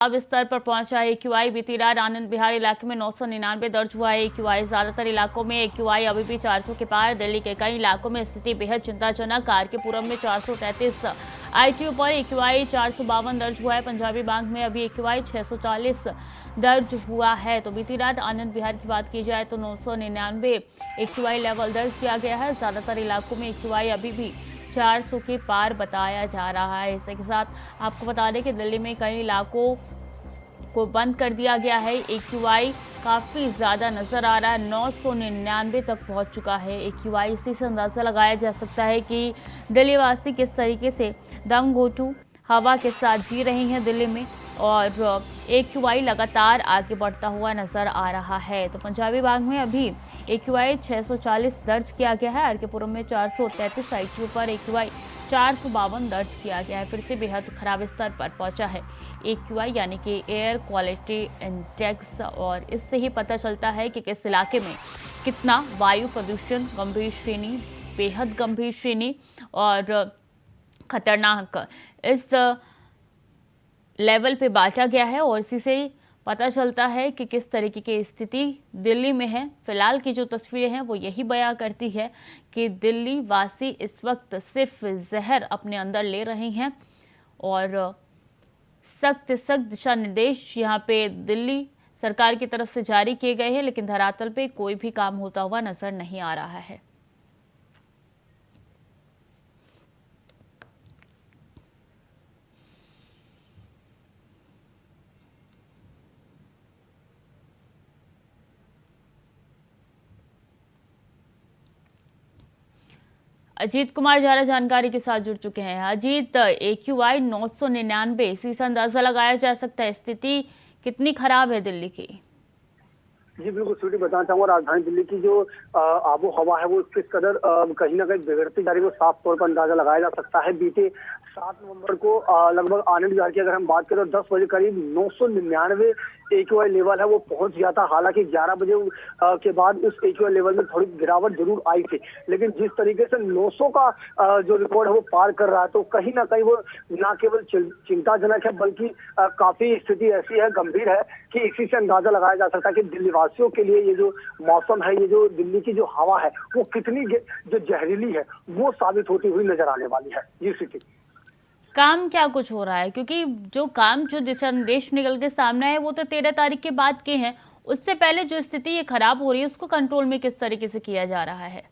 अब स्तर पर पहुंचा है एक्यूआई। बीती रात आनंद विहार इलाके में 999 दर्ज हुआ है एक्यूआई। ज्यादातर इलाकों में एक्यूआई अभी भी 400 के पार। दिल्ली के कई इलाकों में स्थिति बेहद चिंताजनक। आरकेपुरम में 433, आईटीयू पर एक्यूआई 452 दर्ज हुआ है। पंजाबी बाग में अभी एक्यूआई 640 दर्ज हुआ है। तो बीती रात आनंद विहार की बात की जाए तो 999 एक्यूआई लेवल दर्ज किया गया है। ज्यादातर इलाकों में एक्यूआई अभी भी 400 के पार बताया जा रहा है। इसी के साथ आपको बता दें कि दिल्ली में कई इलाकों को बंद कर दिया गया है। एक्यूआई काफ़ी ज़्यादा नज़र आ रहा है, 999 तक पहुंच चुका है एक्यूआई। इसी से अंदाज़ा लगाया जा सकता है कि दिल्ली वासी किस तरीके से दम घोंटू हवा के साथ जी रही हैं दिल्ली में, और एक्यूआई लगातार आगे बढ़ता हुआ नज़र आ रहा है। तो पंजाबी बाग में अभी एक्यूआई 640 दर्ज किया गया है। आरकेपुरम में 433, आईटीयू पर एक्यूआई 452 दर्ज किया गया है। फिर से बेहद खराब स्तर पर पहुंचा है एक्यूआई, यानी कि एयर क्वालिटी इंडेक्स, और इससे ही पता चलता है कि किस इलाके में कितना वायु प्रदूषण गंभीर श्रेणी, बेहद गंभीर श्रेणी और खतरनाक इस लेवल पे बांटा गया है। और इसी से पता चलता है कि किस तरीके की स्थिति दिल्ली में है। फिलहाल की जो तस्वीरें हैं वो यही बयां करती है कि दिल्ली वासी इस वक्त सिर्फ जहर अपने अंदर ले रहे हैं, और सख्त दिशा निर्देश यहाँ पे दिल्ली सरकार की तरफ से जारी किए गए हैं, लेकिन धरातल पे कोई भी काम होता हुआ नजर नहीं आ रहा है। अजीत कुमार ज्यादा जानकारी के साथ जुड़ चुके हैं। अजीत, एक्यूआई 999, इसी से अंदाजा लगाया जा सकता है स्थिति कितनी खराब है दिल्ली की? जी बिल्कुल स्वीटी, बताना चाहूंगा राजधानी दिल्ली की जो आबो हवा है वो किस कदर कहीं ना कहीं बिगड़ती जा रही है वो साफ तौर पर अंदाजा लगाया जा सकता है। बीते 7 नवंबर को लगभग आनंद विहार की अगर हम बात करें तो 10 बजे करीब 999 एक्यूआई लेवल है वो पहुंच गया था। हालांकि 11 बजे के बाद उस एक्यूआई लेवल में थोड़ी गिरावट जरूर आई थी, लेकिन जिस तरीके से 900 का जो रिकॉर्ड है वो पार कर रहा है तो कहीं ना कहीं वो न केवल चिंताजनक है बल्कि काफी स्थिति ऐसी है, गंभीर है कि इसी से अंदाजा लगाया जा सकता है कि दिल्ली वासियों के लिए ये जो मौसम है, ये जो दिल्ली की जो हवा है वो कितनी जो जहरीली है वो साबित होती हुई नजर आने वाली है। जी स्थिति काम क्या कुछ हो रहा है? क्योंकि जो दिशा निर्देश निकल के सामने है वो तो 13 तारीख के बाद के हैं। उससे पहले जो स्थिति ये खराब हो रही है उसको कंट्रोल में किस तरीके से किया जा रहा है?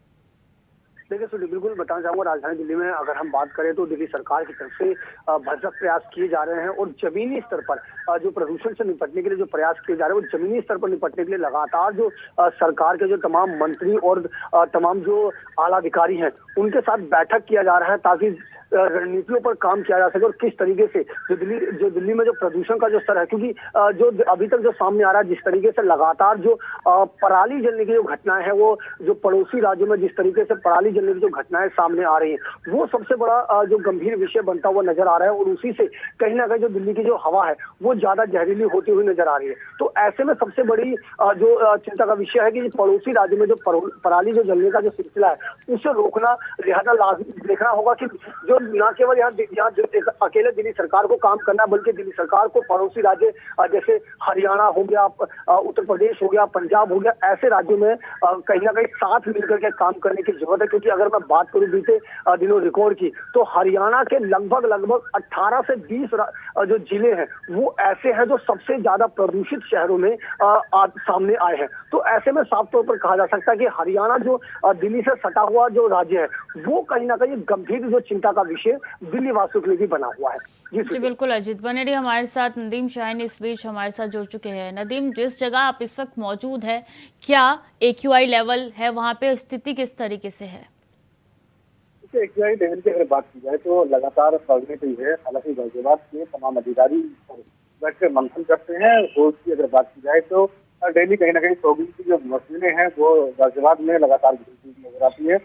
देखिए सुनी, बिल्कुल बताना चाहूंगा राजधानी दिल्ली में अगर हम बात करें तो दिल्ली सरकार की तरफ से भरसक प्रयास किए जा रहे हैं और जमीनी स्तर पर जो प्रदूषण से निपटने के लिए जो प्रयास किए जा रहे हैं वो जमीनी स्तर पर निपटने के लिए लगातार जो सरकार के जो तमाम मंत्री और तमाम जो आला अधिकारी हैं उनके साथ बैठक किया जा रहा है ताकि रणनीतियों पर काम किया जा सके और किस तरीके से जो दिल्ली में जो प्रदूषण का जो स्तर है, क्योंकि जो अभी तक जो सामने आ रहा है जिस तरीके से लगातार जो पराली जलने की जो घटनाएं हैं वो जो पड़ोसी राज्यों में जिस तरीके से पराली जलने की जो घटनाएं सामने आ रही हैं वो सबसे बड़ा जो गंभीर विषय बनता हुआ नजर आ रहा है और उसी से कहीं ना कहीं जो दिल्ली की जो हवा है वो ज्यादा जहरीली होती हुई नजर आ रही है। तो ऐसे में सबसे बड़ी जो चिंता का विषय है कि पड़ोसी राज्य में जो पराली जो जलने का जो सिलसिला है उसे रोकना लिहाजा लाजमी देखना होगा कि जो न केवल यहाँ अकेले दिल्ली सरकार को काम करना बल्कि दिल्ली सरकार को पड़ोसी राज्य जैसे हरियाणा हो गया, उत्तर प्रदेश हो गया, पंजाब हो गया, ऐसे राज्यों में कहीं ना कहीं साथ मिलकर के काम करने की जरूरत है। क्योंकि अगर मैं बात करूं बीते दिनों रिकॉर्ड की तो हरियाणा के लगभग 18 से 20 जो जिले हैं वो ऐसे हैं जो सबसे ज्यादा प्रदूषित शहरों में सामने आए हैं। तो ऐसे में साफ तौर पर कहा जा सकता है कि हरियाणा जो दिल्ली से सटा हुआ जो राज्य है वो कहीं ना कहीं गंभीर जो चिंता का विषय दिल्ली वासियों के लिए भी बना हुआ है। जी बिल्कुल अजीत, बने रहिए हमारे साथ। नदीम शाहीन इस बीच हमारे साथ जुड़ चुके हैं। नदीम, जिस जगह आप इस वक्त मौजूद है, क्या एक्यूआई लेवल है वहां पे, स्थिति किस तरीके से है? एक्यूआई लेवल की अगर बात की जाए तो लगातार बढ़ने की है। हालांकि गाजियाबाद के तमाम अधिकारी बैठकर मंथन करते हैं। रोज की अगर बात की जाए तो डेली कहीं ना कहीं फॉगिंग की जो मशीनें हैं वो गाजियाबाद में लगातार नजर आती है।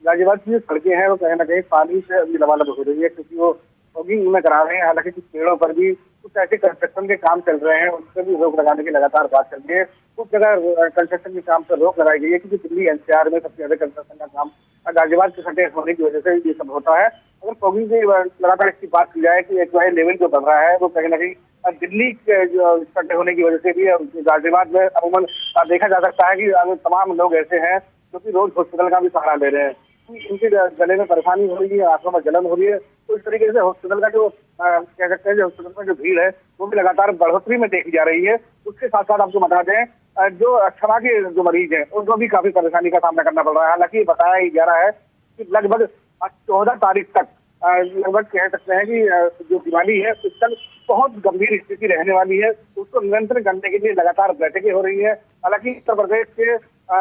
गाजियाबाद की जो सड़कें हैं वो कहीं ना कहीं पानी से अभी लबालब हो रही है क्योंकि वो फॉगिंग में करा रहे हैं। हालांकि कुछ पेड़ों पर भी कुछ ऐसे कंस्ट्रक्शन के काम चल रहे हैं, उन पर भी रोक लगाने की लगातार बात चल रही है। कुछ जगह कंस्ट्रक्शन के काम पर रोक लगाई गई है क्योंकि दिल्ली एनसीआर में सबसे ज्यादा कंस्ट्रक्शन का काम गाजियाबाद के सटे होने की वजह से ये सब होता है। अगर फॉगिंग की लगातार इसकी बात की जाए कि एक्यूआई लेवल जो बढ़ रहा है वो कहीं ना कहीं दिल्ली के जो सटे होने की वजह से भी गाजियाबाद में अमूमन देखा जा सकता है कि तमाम लोग ऐसे हैं जो कि रोज हॉस्पिटल का भी सहारा ले रहे हैं। इनके गले में परेशानी हो रही है, आंखों में जलन हो रही है, तो इस तरीके से हॉस्पिटल का जो कह सकते हैं जो हॉस्पिटल में जो भीड़ है वो भी लगातार बढ़ोतरी में देखी जा रही है। उसके साथ साथ आपको बता दें जो अस्थमा के जो मरीज हैं उनको भी काफी परेशानी का सामना करना पड़ रहा है। हालांकि बताया जा रहा है कि लगभग 14 तारीख तक लगभग कह सकते हैं कि जो दिवाली है उस तक बहुत गंभीर स्थिति रहने वाली है। उसको नियंत्रण करने के लिए लगातार बैठकें हो रही है। हालांकि उत्तर प्रदेश के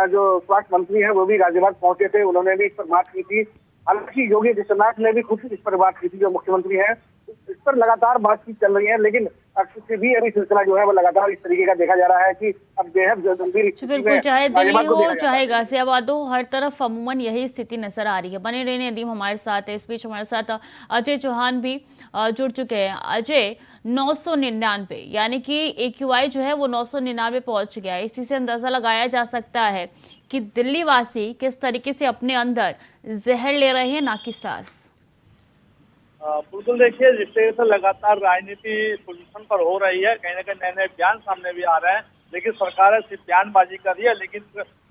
जो स्वास्थ्य मंत्री हैं वो भी गाजियाबाद पहुंचे थे, उन्होंने भी इस पर बात की थी। हालांकि योगी आदित्यनाथ ने भी खुद इस पर बात की थी, जो मुख्यमंत्री हैं इस पर लगातार बातचीत चल रही है। लेकिन किसी भी अभी सिलसिला जो है वो लगातार इस तरीके का देखा जा रहा है कि अब बेहद गंभीर स्थिति में बिल्कुल, चाहे दिल्ली गाजियाबाद को हो देखा जा रहा है। चाहे गाजियाबाद हो, हर तरफ अमूमन यही स्थिति नजर आ रही है। बने रहने नदीम हमारे साथ है। इस बीच हमारे साथ अजय चौहान भी जुड़ चुके हैं। अजय, 999 यानी कि एक्यूआई जो है वो 999 पहुंच गया है। इसी से अंदाजा लगाया जा सकता है कि दिल्ली वासी किस तरीके से अपने अंदर जहर ले रहे हैं, ना कि सांस। बिल्कुल, देखिए जिस तरह से लगातार राजनीति पोजीशन पर हो रही है, कहीं ना कहीं नए नए बयान सामने भी आ रहे हैं, लेकिन सरकार सिर्फ बयानबाजी कर रही है, लेकिन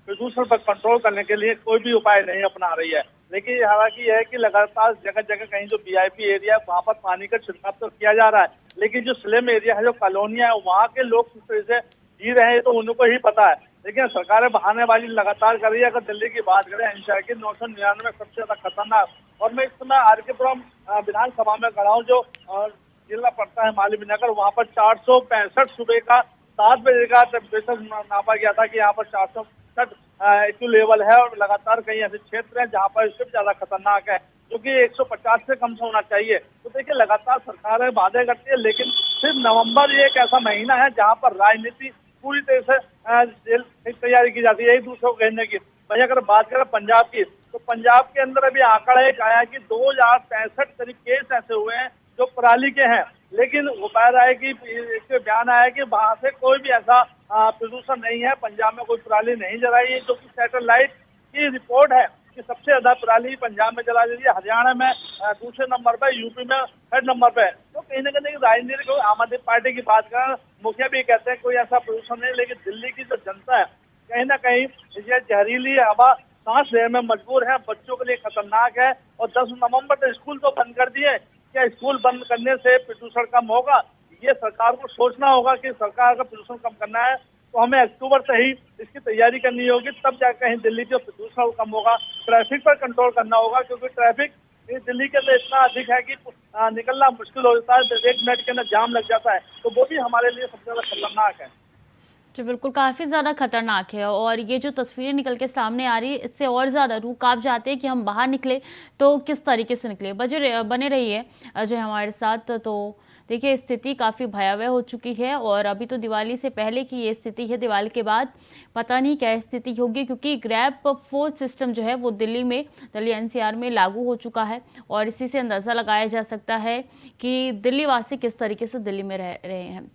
प्रदूषण पर कंट्रोल करने के लिए कोई भी उपाय नहीं अपना रही है। लेकिन हालांकि यह है कि लगातार जगह जगह कहीं जो वीआईपी एरिया है वहाँ पर पानी का छिड़काव तो किया जा रहा है, लेकिन जो स्लम एरिया है, जो कॉलोनियां है, वहाँ के लोग किस तरह से जी रहे हैं तो उनको ही पता है। लेकिन सरकारें बहानेबाजी लगातार कर रही है। अगर दिल्ली की बात करें, एनसीआर की 999 सबसे ज्यादा खतरनाक। और मैं इस समय आरकेपुरम विधानसभा में खड़ा हूँ, जो जिला पड़ता है मालवीनगर, वहाँ पर 465 सुबह का 7 बजे का टेम्परेचर नापा गया था कि यहाँ पर 465 एक्यू लेवल है। और लगातार कई ऐसे क्षेत्र हैं जहाँ पर इससे भी ज्यादा खतरनाक है, जो कि 150 से कम से होना चाहिए। तो देखिए लगातार सरकारें वादे करती है, लेकिन सिर्फ नवंबर ये एक ऐसा महीना है जहाँ पर राजनीति पूरी तरह से तैयारी की जाती है एक दूसरे को कहने की। वही अगर बात करें पंजाब की, तो पंजाब के अंदर अभी आंकड़ा एक आया कि 2065 करीब केस ऐसे हुए हैं जो पराली के हैं। लेकिन वो कह रहा है कि एक बयान आया कि वहां से कोई भी ऐसा प्रदूषण नहीं है, पंजाब में कोई पराली नहीं जलाई है, जो कि सैटेलाइट की रिपोर्ट है कि सबसे ज्यादा पराली पंजाब में जला रही है, हरियाणा में दूसरे नंबर पर, यूपी में थर्ड नंबर पे। तो कहीं ना कहीं राजनीतिक आम आदमी पार्टी की बात करें, मुखिया भी कहते हैं कोई ऐसा प्रदूषण नहीं, लेकिन दिल्ली की जो जनता है कहीं ना कहीं ये जहरीली हवा सांस लेने में मजबूर है, बच्चों के लिए खतरनाक है। और 10 नवंबर तक स्कूल तो बंद कर दिए, क्या स्कूल बंद करने से प्रदूषण कम होगा? ये सरकार को सोचना होगा कि सरकार का प्रदूषण कम करना है तो हमें अक्टूबर से ही इसकी तैयारी करनी होगी, तब जाकर कहीं दिल्ली का प्रदूषण कम होगा। ट्रैफिक पर कंट्रोल करना होगा, क्योंकि ट्रैफिक दिल्ली के अंदर इतना अधिक है कि निकलना मुश्किल हो जाता है, 1 मिनट के अंदर जाम लग जाता है। तो वो भी हमारे लिए सबसे ज्यादा खतरनाक है। जी बिल्कुल, काफ़ी ज़्यादा खतरनाक है। और ये जो तस्वीरें निकल के सामने आ रही है, इससे और ज़्यादा रूह कांप जाते हैं कि हम बाहर निकले तो किस तरीके से निकले। बने रहिए अजय हमारे साथ। तो देखिए, स्थिति काफ़ी भयावह हो चुकी है और अभी तो दिवाली से पहले की ये स्थिति है। दिवाली के बाद पता नहीं क्या स्थिति होगी, क्योंकि ग्रैब 4 सिस्टम जो है वो दिल्ली एनसीआर में लागू हो चुका है। और इसी से अंदाज़ा लगाया जा सकता है कि दिल्ली वासी किस तरीके से दिल्ली में रह रहे हैं।